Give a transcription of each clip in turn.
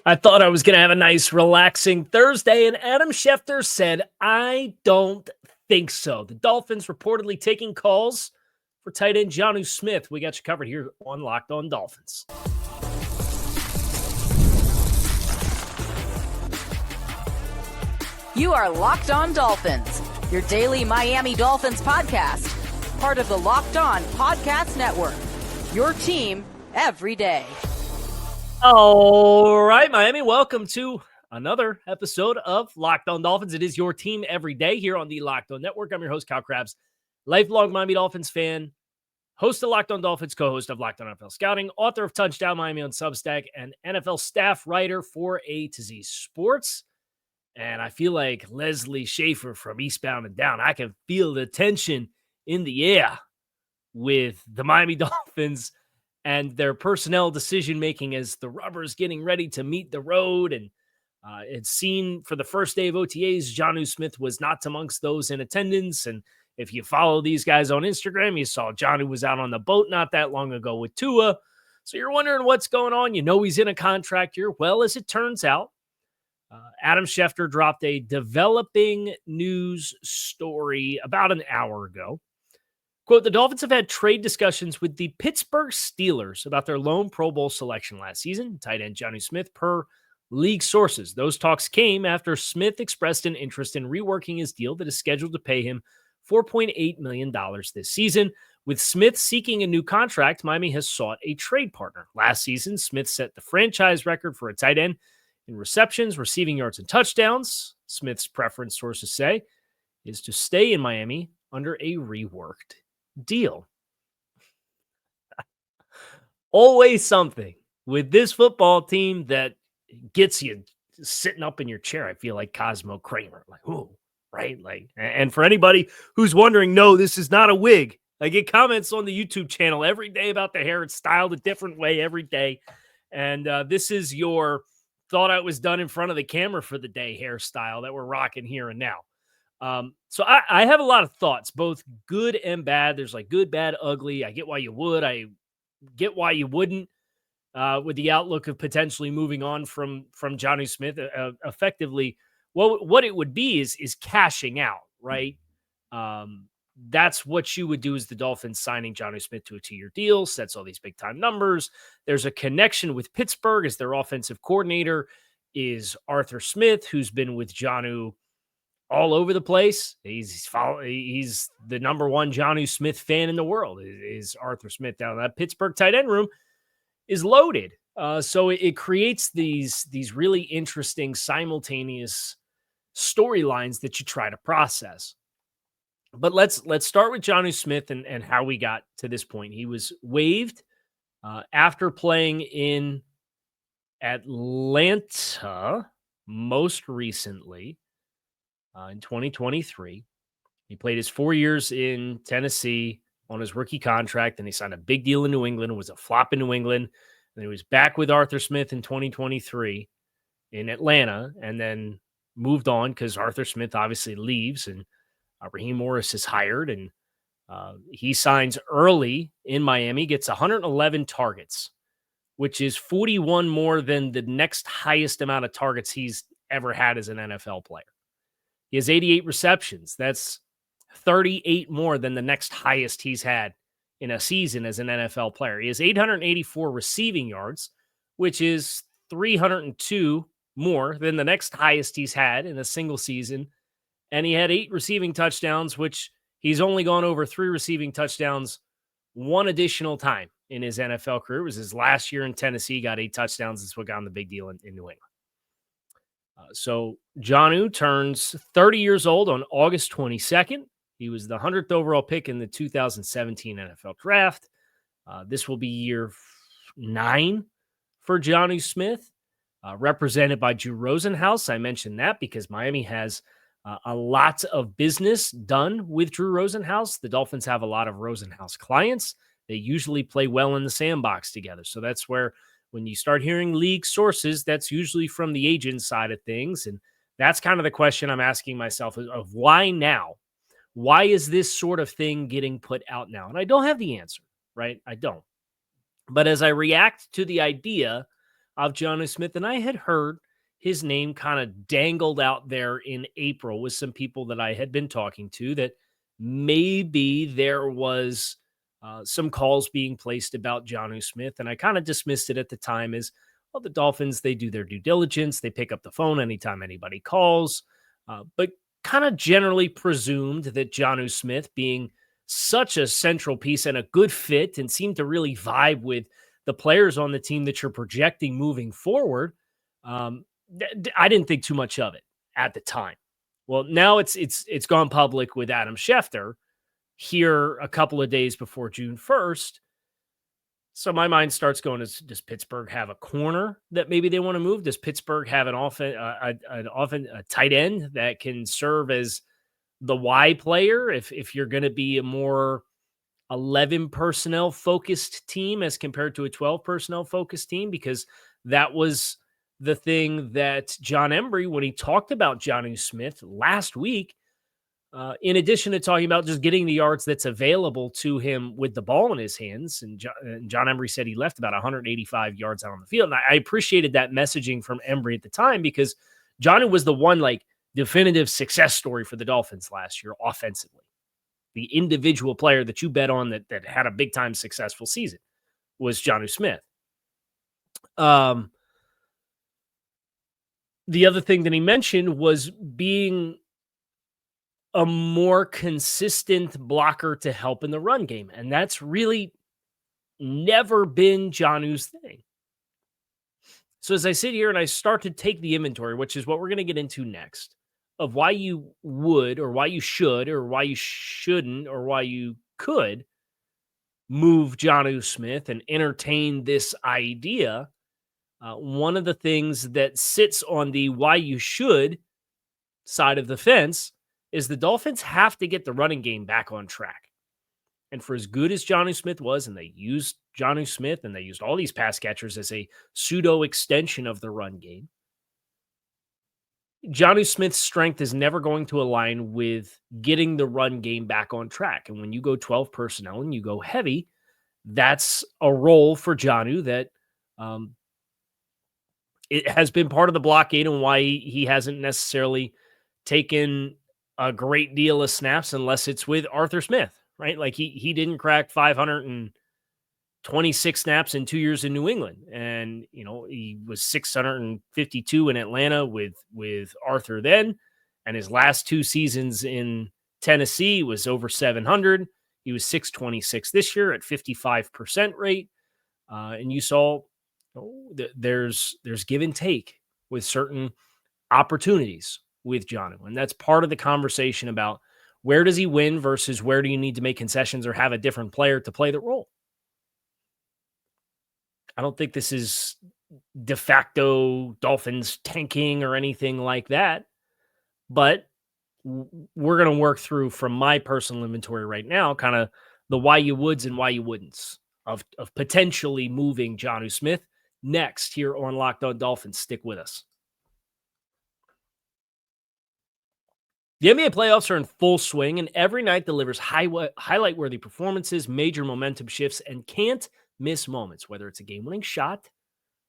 I thought I was going to have a nice, relaxing Thursday, and Adam Schefter said, I don't think so. The Dolphins reportedly taking calls for tight end Jonnu Smith. We got you covered here on Locked On Dolphins. You are Locked On Dolphins, your daily Miami Dolphins podcast, part of the Locked On Podcast Network, your team every day. All right, Miami, welcome to another episode of Locked On Dolphins. It is your team every day here on the Locked On Network. I'm your host, Kyle Krabs, lifelong Miami Dolphins fan, host of Locked On Dolphins, co-host of Locked On NFL Scouting, author of Touchdown Miami on Substack, and NFL staff writer for A to Z Sports. And I feel like Leslie Schaefer from Eastbound and Down. I can feel the tension in the air with the Miami Dolphins and their personnel decision-making as the rubber is getting ready to meet the road. And it's seen for the first day of OTAs, Jonnu Smith was not amongst those in attendance. And if you follow these guys on Instagram, you saw Jonnu was out on the boat not that long ago with Tua. So you're wondering what's going on. You know he's in a contract year. Well, as it turns out, Adam Schefter dropped a developing news story about an hour ago. Quote, the Dolphins have had trade discussions with the Pittsburgh Steelers about their lone Pro Bowl selection last season, tight end Jonnu Smith, per league sources. Those talks came after Smith expressed an interest in reworking his deal that is scheduled to pay him $4.8 million this season. With Smith seeking a new contract, Miami has sought a trade partner. Last season, Smith set the franchise record for a tight end in receptions, receiving yards, and touchdowns. Smith's preference, sources say, is to stay in Miami under a reworked deal. Always something with this football team that gets you sitting up in your chair. I feel like Cosmo Kramer, like, ooh, right? Like, and for anybody who's wondering, no, this is not a wig. I get comments on the YouTube channel every day about the hair. It's styled a different way every day. And this is your thought I was done in front of the camera for the day hairstyle that we're rocking here and now. So I have a lot of thoughts, both good and bad. There's like good, bad, ugly. I get why you would. I get why you wouldn't, with the outlook of potentially moving on from Jonnu Smith. Effectively, what it would be is cashing out, right? That's what you would do as the Dolphins signing Jonnu Smith to a 2-year deal, sets all these big time numbers. There's a connection with Pittsburgh as their offensive coordinator is Arthur Smith, who's been with Jonnu all over the place. He's the number one Jonnu Smith fan in the world is Arthur Smith. Down that Pittsburgh tight end room is loaded. So it creates these really interesting simultaneous storylines that you try to process. But let's start with Jonnu Smith and how we got to this point. He was waived after playing in Atlanta most recently in 2023. He played his 4 years in Tennessee on his rookie contract, and he signed a big deal in New England. It was a flop in New England. And he was back with Arthur Smith in 2023 in Atlanta, and then moved on because Arthur Smith obviously leaves, and Raheem Morris is hired, and he signs early in Miami, gets 111 targets, which is 41 more than the next highest amount of targets he's ever had as an NFL player. He has 88 receptions. That's 38 more than the next highest he's had in a season as an NFL player. He has 884 receiving yards, which is 302 more than the next highest he's had in a single season. And he had 8 receiving touchdowns, which he's only gone over 3 receiving touchdowns one additional time in his NFL career. It was his last year in Tennessee, got 8 touchdowns. That's what got him the big deal in New England. So Jonnu turns 30 years old on August 22nd. He was the 100th overall pick in the 2017 NFL draft. This will be year 9 for Jonnu Smith, represented by Drew Rosenhaus. I mentioned that because Miami has a lot of business done with Drew Rosenhaus. The Dolphins have a lot of Rosenhaus clients. They usually play well in the sandbox together. So that's where, when you start hearing league sources, that's usually from the agent side of things. And that's kind of the question I'm asking myself of why now? Why is this sort of thing getting put out now? And I don't have the answer, right? I don't. But as I react to the idea of Jonnu Smith, and I had heard his name kind of dangled out there in April with some people that I had been talking to that maybe there was some calls being placed about Jonnu Smith, and I kind of dismissed it at the time as, well, the Dolphins, they do their due diligence. They pick up the phone anytime anybody calls, but kind of generally presumed that Jonnu Smith, being such a central piece and a good fit and seemed to really vibe with the players on the team that you're projecting moving forward, I didn't think too much of it at the time. Well, now it's gone public with Adam Schefter here a couple of days before June 1st. So my mind starts going: does Pittsburgh have a corner that maybe they want to move? Does Pittsburgh have a tight end that can serve as the Y player if you're going to be a more 11 personnel focused team as compared to a 12 personnel focused team? Because that was the thing that John Embry, when he talked about Jonnu Smith last week, in addition to talking about just getting the yards that's available to him with the ball in his hands, and John Embry said he left about 185 yards out on the field. And I appreciated that messaging from Embry at the time, because Jonnu was the one like definitive success story for the Dolphins last year offensively. The individual player that you bet on that had a big time successful season was Jonnu Smith. The other thing that he mentioned was being a more consistent blocker to help in the run game. And that's really never been Jonnu's thing. So as I sit here and I start to take the inventory, which is what we're going to get into next, of why you would or why you should or why you shouldn't or why you could move Jonnu Smith and entertain this idea, one of the things that sits on the why you should side of the fence is the Dolphins have to get the running game back on track. And for as good as Jonnu Smith was, and they used Jonnu Smith and they used all these pass catchers as a pseudo extension of the run game, Jonnu Smith's strength is never going to align with getting the run game back on track. And when you go 12 personnel and you go heavy, that's a role for Jonnu that it has been part of the blockade and why he hasn't necessarily taken a great deal of snaps unless it's with Arthur Smith, right? Like he didn't crack 526 snaps in 2 years in New England. And, he was 652 in Atlanta with Arthur then. And his last 2 seasons in Tennessee was over 700. He was 626 this year at 55% rate. And you saw there's give and take with certain opportunities with Jonnu. And that's part of the conversation about where does he win versus where do you need to make concessions or have a different player to play the role. I don't think this is de facto Dolphins tanking or anything like that, but we're going to work through, from my personal inventory right now, kind of the why you would's and why you wouldn'ts of potentially moving Jonnu Smith next here on Locked On Dolphins. Stick with us. The NBA playoffs are in full swing, and every night delivers highlight-worthy performances, major momentum shifts, and can't-miss moments. Whether it's a game-winning shot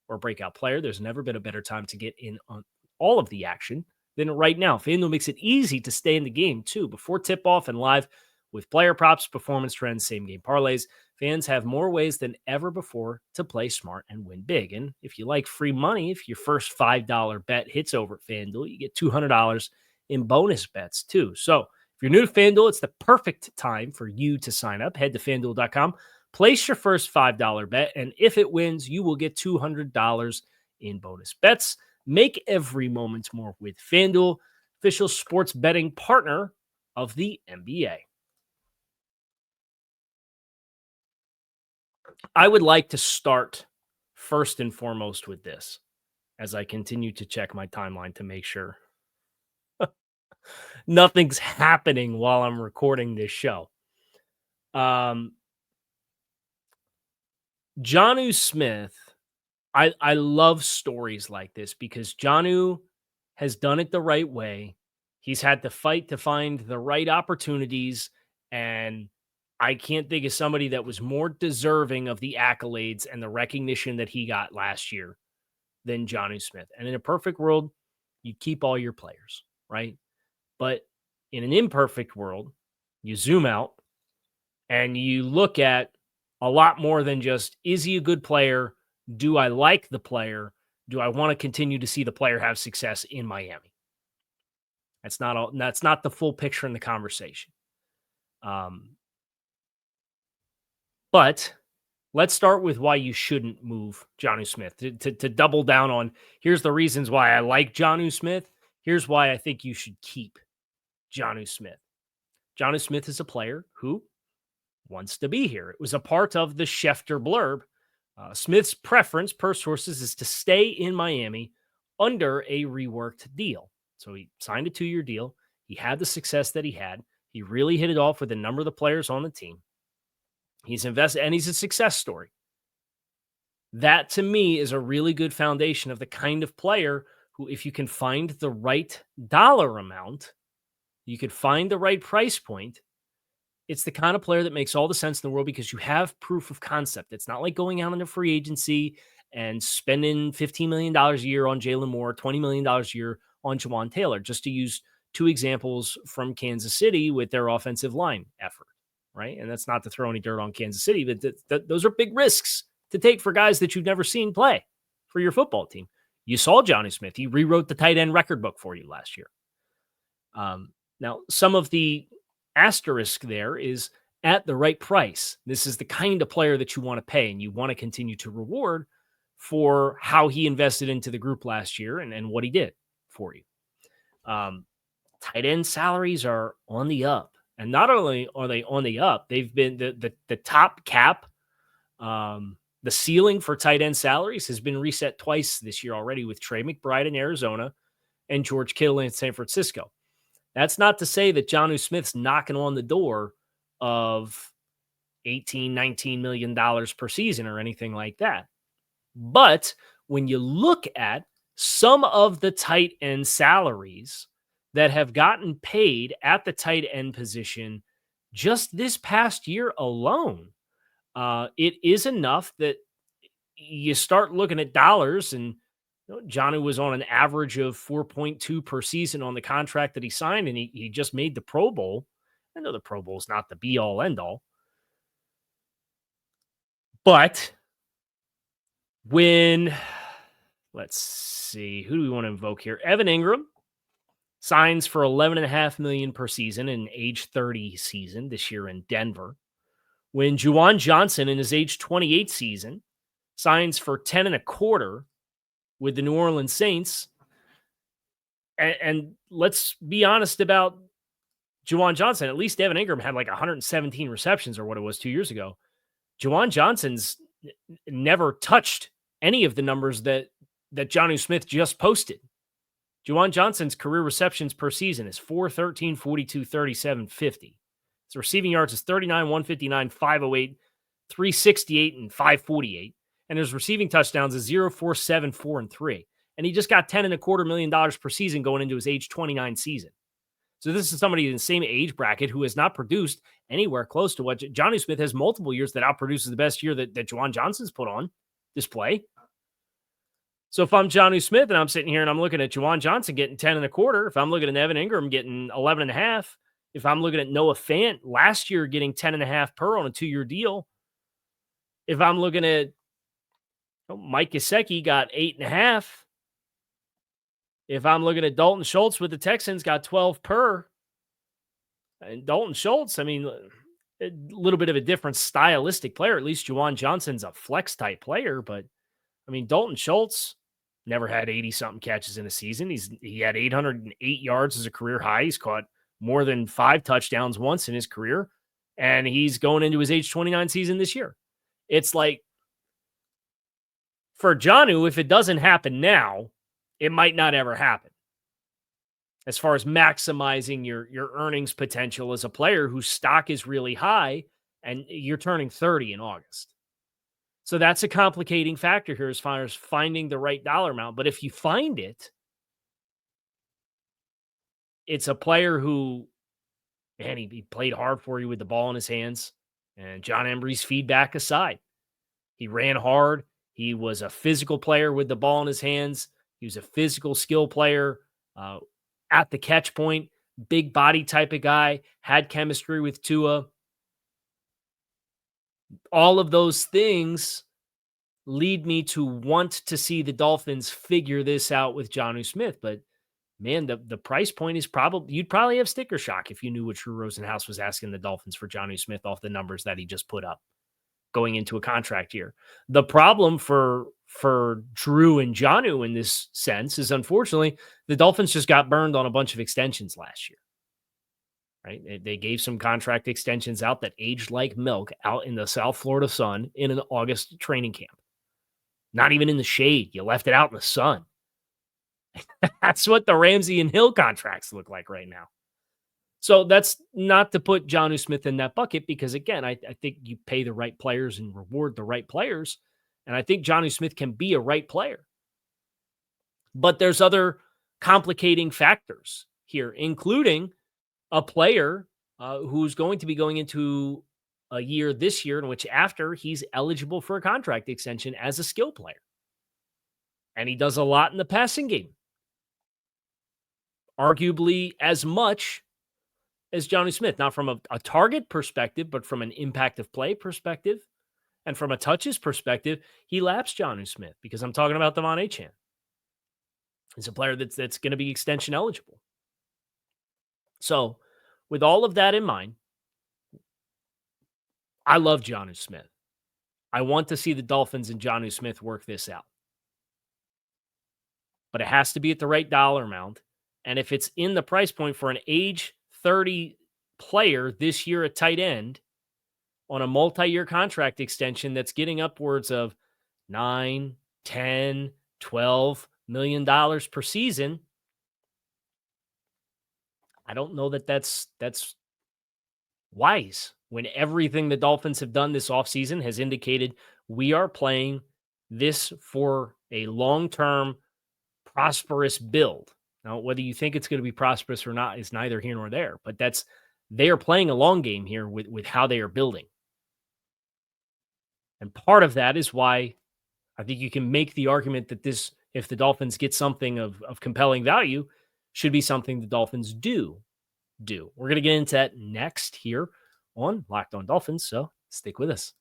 or a breakout player, there's never been a better time to get in on all of the action than right now. FanDuel makes it easy to stay in the game, too. Before tip-off and live with player props, performance trends, same-game parlays, fans have more ways than ever before to play smart and win big. And if you like free money, if your first $5 bet hits over at FanDuel, you get $200 in bonus bets too. So if you're new to FanDuel, it's the perfect time for you to sign up. Head to FanDuel.com, place your first $5 bet, and if it wins, you will get $200 in bonus bets. Make every moment more with FanDuel, official sports betting partner of the NBA. I would like to start first and foremost with this as I continue to check my timeline to make sure nothing's happening while I'm recording this show. Jonnu Smith, I love stories like this because Jonnu has done it the right way. He's had to fight to find the right opportunities, and I can't think of somebody that was more deserving of the accolades and the recognition that he got last year than Jonnu Smith. And in a perfect world, you keep all your players, right? But in an imperfect world, you zoom out and you look at a lot more than just, is he a good player? Do I like the player? Do I want to continue to see the player have success in Miami? That's not the full picture in the conversation. But let's start with why you shouldn't move Jonnu Smith. To double down on, here's the reasons why I like Jonnu Smith. Here's why I think you should keep Jonnu Smith. Jonnu Smith is a player who wants to be here. It was a part of the Schefter blurb. Smith's preference, per sources, is to stay in Miami under a reworked deal. So he signed a 2-year deal. He had the success that he had. He really hit it off with a number of the players on the team. He's invested, and he's a success story. That, to me, is a really good foundation of the kind of player who, if you can find the right dollar amount, you could find the right price point, it's the kind of player that makes all the sense in the world because you have proof of concept. It's not like going out into free agency and spending $15 million a year on Jalen Moore, $20 million a year on Jawan Taylor, just to use two examples from Kansas City with their offensive line effort, right? And that's not to throw any dirt on Kansas City, but those are big risks to take for guys that you've never seen play for your football team. You saw Jonnu Smith. He rewrote the tight end record book for you last year. Now, some of the asterisk there is at the right price. This is the kind of player that you want to pay and you want to continue to reward for how he invested into the group last year and what he did for you. Tight end salaries are on the up. And not only are they on the up, they've been the top cap, the ceiling for tight end salaries has been reset twice this year already with Trey McBride in Arizona and George Kittle in San Francisco. That's not to say that Jonnu Smith's knocking on the door of $18, $19 million per season or anything like that. But when you look at some of the tight end salaries that have gotten paid at the tight end position just this past year alone, it is enough that you start looking at dollars. And Jonnu was on an average of 4.2 per season on the contract that he signed, and he just made the Pro Bowl. I know the Pro Bowl is not the be-all, end-all. But when, let's see, who do we want to invoke here? Evan Ingram signs for $11.5 million per season in age 30 season this year in Denver. When Juwan Johnson in his age 28 season signs for 10.25 with the New Orleans Saints. And let's be honest about Juwan Johnson. At least Evan Ingram had like 117 receptions or what it was 2 years ago. Juwan Johnson's never touched any of the numbers that Jonnu Smith just posted. Juwan Johnson's career receptions per season is 4, 13, 42, 37, 50. His receiving yards is 39, 159, 508, 368, and 548. And his receiving touchdowns is 0, 4, 7, 4, and 3. And he just got $10.25 million per season going into his age 29 season. So this is somebody in the same age bracket who has not produced anywhere close to what Jonnu Smith has multiple years that outproduces the best year that Juwan Johnson's put on display. So if I'm Jonnu Smith and I'm sitting here and I'm looking at Juwan Johnson getting 10.25, if I'm looking at Evan Ingram getting 11.5, if I'm looking at Noah Fant last year getting 10.5 per on a 2-year deal, if I'm looking at Mike Gesicki got 8.5, if I'm looking at Dalton Schultz with the Texans got 12 per, and Dalton Schultz, I mean, a little bit of a different stylistic player. At least Juwan Johnson's a flex type player, but I mean, Dalton Schultz never had 80-something catches in a season. He had 808 yards as a career high. He's caught more than 5 touchdowns once in his career, and he's going into his age 29 season this year. It's like, for Jonnu, if it doesn't happen now, it might not ever happen. As far as maximizing your earnings potential as a player whose stock is really high, and you're turning 30 in August. So that's a complicating factor here as far as finding the right dollar amount. But if you find it, it's a player who, man, he played hard for you with the ball in his hands. And John Embry's feedback aside, he ran hard. He was a physical player with the ball in his hands. He was a physical skill player at the catch point, big body type of guy, had chemistry with Tua. All of those things lead me to want to see the Dolphins figure this out with Jonnu Smith. But man, the price point is probably, you'd probably have sticker shock if you knew what Drew Rosenhaus was asking the Dolphins for Jonnu Smith off the numbers that he just put up going into a contract year. The problem for Drew and Jonnu in this sense is, unfortunately, the Dolphins just got burned on a bunch of extensions last year. Right? They gave some contract extensions out that aged like milk out in the South Florida sun in an August training camp. Not even in the shade. You left it out in the sun. That's what the Ramsey and Hill contracts look like right now. So that's not to put Jonnu Smith in that bucket because, again, I think you pay the right players and reward the right players. And I think Jonnu Smith can be a right player. But there's other complicating factors here, including a player who's going to be going into a year this year in which after he's eligible for a contract extension as a skill player. And he does a lot in the passing game. Arguably as much as Jonnu Smith, not from a target perspective, but from an impact of play perspective. And from a touches perspective, he laps Jonnu Smith because I'm talking about Devon Achane. He's a player that's going to be extension eligible. So with all of that in mind, I love Jonnu Smith. I want to see the Dolphins and Jonnu Smith work this out. But it has to be at the right dollar amount. And if it's in the price point for an age 30 player this year at tight end on a multi-year contract extension that's getting upwards of $9, $10, $12 million per season, I don't know that that's wise when everything the Dolphins have done this offseason has indicated we are playing this for a long-term prosperous build. Now, whether you think it's going to be prosperous or not is neither here nor there, but they are playing a long game here with how they are building. And part of that is why I think you can make the argument that this, if the Dolphins get something of compelling value, should be something the Dolphins do. We're going to get into that next here on Locked On Dolphins, so stick with us.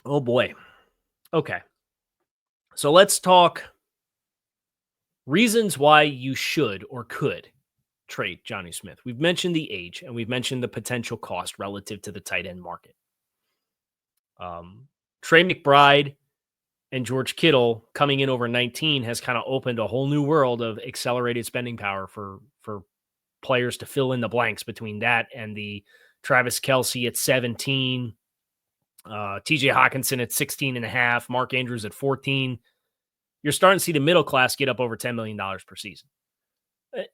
Oh boy. Okay. So let's talk reasons why you should or could trade Jonnu Smith. We've mentioned the age and we've mentioned the potential cost relative to the tight end market. Trey McBride and George Kittle coming in over 19 has kind of opened a whole new world of accelerated spending power for players to fill in the blanks between that and the Travis Kelce at 17, TJ Hawkinson at 16 and a half, Mark Andrews at 14. You're starting to see the middle class get up over $10 million per season.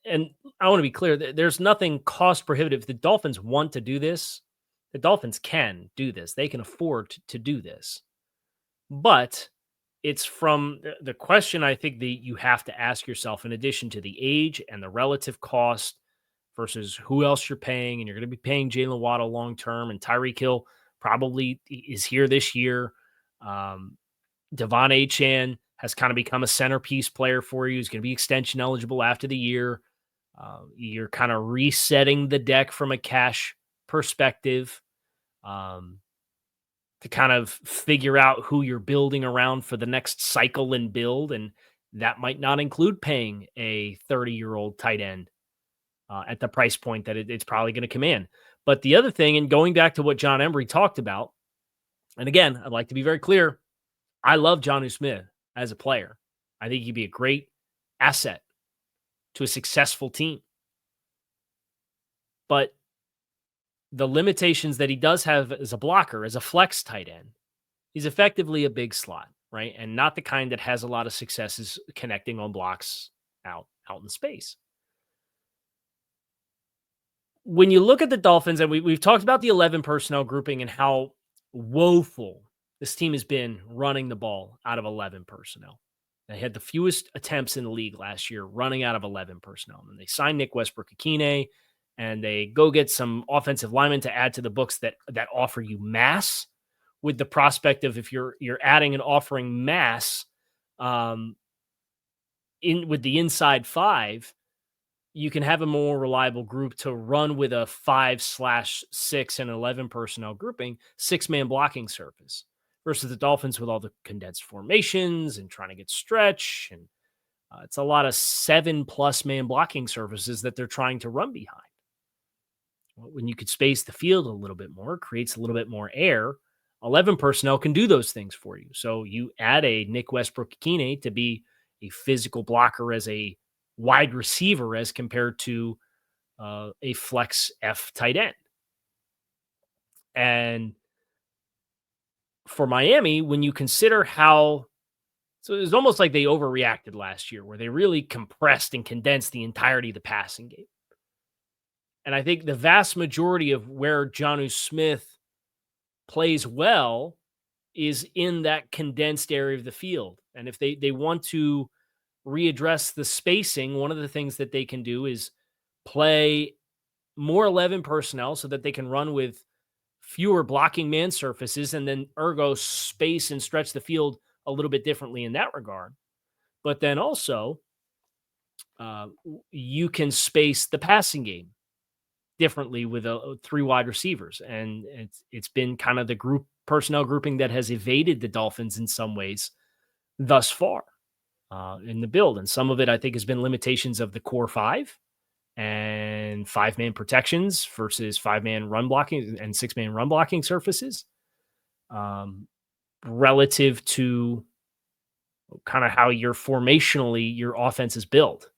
And I want to be clear, there's nothing cost prohibitive. If the Dolphins want to do this, the Dolphins can do this. They can afford to do this. But it's from the question I think that you have to ask yourself, in addition to the age and the relative cost versus who else you're paying, and you're going to be paying Jalen Waddle long-term, and Tyreek Hill probably is here this year. Devon Achane has kind of become a centerpiece player for you. He's going to be extension eligible after the year. You're kind of resetting the deck from a cash perspective to kind of figure out who you're building around for the next cycle and build. And that might not include paying a 30-year-old tight end at the price point that it's probably going to command. But the other thing, and going back to what John Embry talked about, and again, I'd like to be very clear, I love Jonnu Smith as a player. I think he'd be a great asset to a successful team. But the limitations that he does have as a blocker, as a flex tight end, he's effectively a big slot, right? And not the kind that has a lot of successes connecting on blocks out in space. When you look at the Dolphins, and we've talked about the 11 personnel grouping and how woeful this team has been running the ball out of 11 personnel. They had the fewest attempts in the league last year running out of 11 personnel. And they signed Nick Westbrook-Akine, and they go get some offensive linemen to add to the books that offer you mass, with the prospect of, if you're adding and offering mass in with the inside five, you can have a more reliable group to run with a 5/6 and 11 personnel grouping, 6-man blocking surface, versus the Dolphins with all the condensed formations and trying to get stretch. And it's a lot of 7+ man blocking surfaces that they're trying to run behind. Well, when you could space the field a little bit more, creates a little bit more air. 11 personnel can do those things for you. So you add a Nick Westbrook-Ikine to be a physical blocker as a wide receiver as compared to a flex F tight end. And for Miami, when you consider how, so it's almost like they overreacted last year, where they really compressed and condensed the entirety of the passing game. And I think the vast majority of where Jonnu Smith plays well is in that condensed area of the field. And if they want to readdress the spacing, one of the things that they can do is play more 11 personnel so that they can run with fewer blocking man surfaces, and then ergo space and stretch the field a little bit differently in that regard. But then also, you can space the passing game differently with 3 wide receivers. And it's been kind of the group personnel grouping that has evaded the Dolphins in some ways thus far in the build. And some of it, I think, has been limitations of the core 5 and 5-man protections versus 5-man run blocking and 6-man run blocking surfaces, relative to kind of how your offense is built.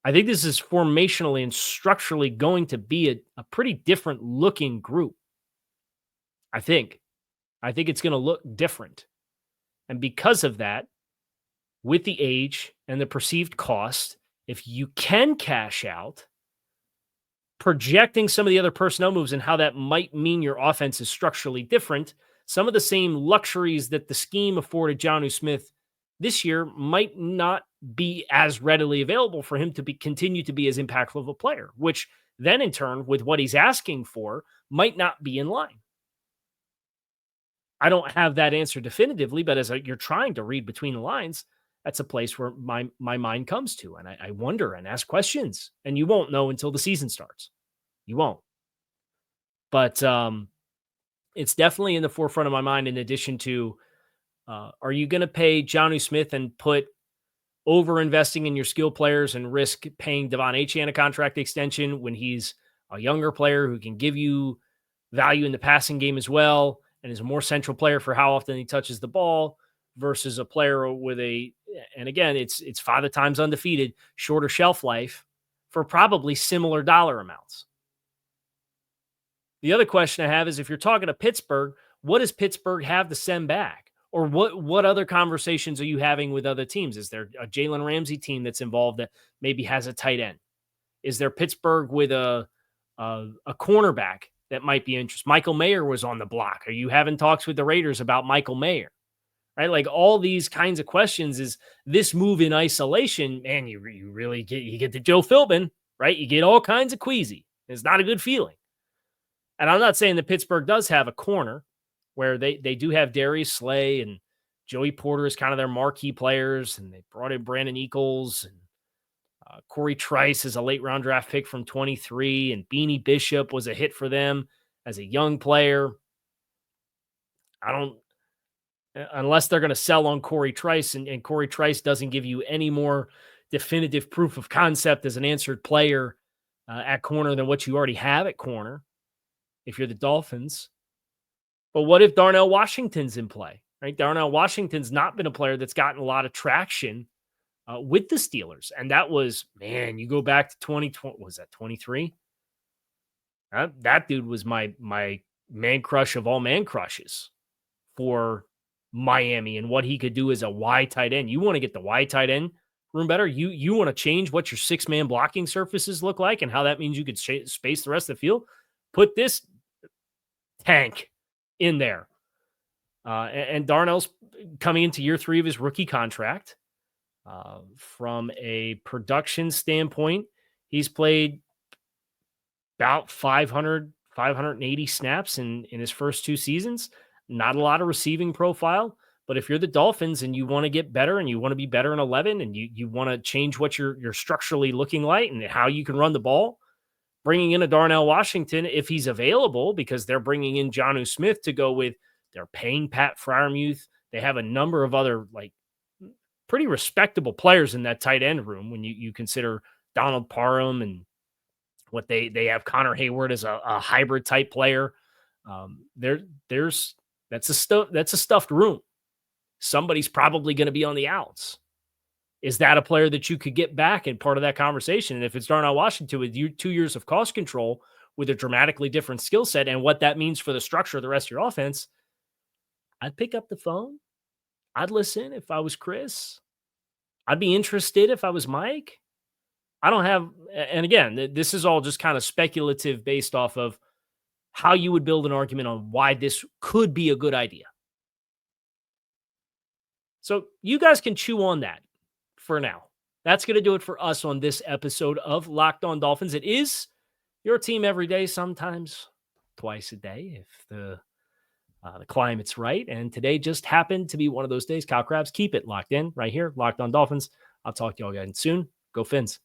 I think this is formationally and structurally going to be a pretty different looking group. I think it's going to look different. And because of that, with the age and the perceived cost, if you can cash out, projecting some of the other personnel moves and how that might mean your offense is structurally different, some of the same luxuries that the scheme afforded Jonnu Smith this year might not be as readily available for him to continue to be as impactful of a player, which then in turn, with what he's asking for, might not be in line. I don't have that answer definitively, but as you're trying to read between the lines, that's a place where my mind comes to. And I wonder and ask questions, and you won't know until the season starts. You won't. But it's definitely in the forefront of my mind, in addition to, are you going to pay Jonnu Smith and put over investing in your skill players and risk paying Devon Achane a contract extension when he's a younger player who can give you value in the passing game as well, and is a more central player for how often he touches the ball, versus a player with and again, it's father times undefeated, shorter shelf life for probably similar dollar amounts. The other question I have is, if you're talking to Pittsburgh, what does Pittsburgh have to send back? Or what other conversations are you having with other teams? Is there a Jalen Ramsey team that's involved that maybe has a tight end? Is there Pittsburgh with a cornerback that might be interested? Michael Mayer was on the block. Are you having talks with the Raiders about Michael Mayer? Right? Like, all these kinds of questions. Is this move in isolation, man, you really get the Joe Philbin, right? You get all kinds of queasy. It's not a good feeling. And I'm not saying that Pittsburgh does have a corner, where they do have Darius Slay and Joey Porter as kind of their marquee players, and they brought in Brandon Eagles, and Corey Trice is a late round draft pick from 23, and Beanie Bishop was a hit for them as a young player. Unless they're going to sell on Corey Trice, and Corey Trice doesn't give you any more definitive proof of concept as an answered player at corner than what you already have at corner, if you're the Dolphins. But what if Darnell Washington's in play, right? Darnell Washington's not been a player that's gotten a lot of traction with the Steelers. And that was, man, you go back to 2020, was that 23? That dude was my man crush of all man crushes for Miami, and what he could do as a wide tight end. You want to get the wide tight end room better. You want to change what your 6-man blocking surfaces look like, and how that means you could space the rest of the field. Put this tank in there. And Darnell's coming into year 3 of his rookie contract. From a production standpoint, he's played about 580 snaps in his first 2 seasons. Not a lot of receiving profile. But if you're the Dolphins and you want to get better and you want to be better in 11 and you want to change what you're structurally looking like and how you can run the ball, bringing in a Darnell Washington if he's available, because they're bringing in Jonnu Smith to go with, they're paying Pat Freiermuth. They have a number of other like pretty respectable players in that tight end room when you consider Donald Parham and what they have Connor Hayward as a hybrid type player. There's that's a stuffed room. Somebody's probably going to be on the outs. Is that a player that you could get back and part of that conversation? And if it's Darnell Washington with 2 years of cost control with a dramatically different skill set and what that means for the structure of the rest of your offense, I'd pick up the phone. I'd listen if I was Chris. I'd be interested if I was Mike. I don't have, and again, this is all just kind of speculative based off of how you would build an argument on why this could be a good idea. So you guys can chew on that for now. That's going to do it for us on this episode of Locked On Dolphins. It is your team every day, sometimes twice a day if the climate's right. And today just happened to be one of those days. Kyle Krabs, keep it locked in right here, Locked On Dolphins. I'll talk to y'all again soon. Go Fins.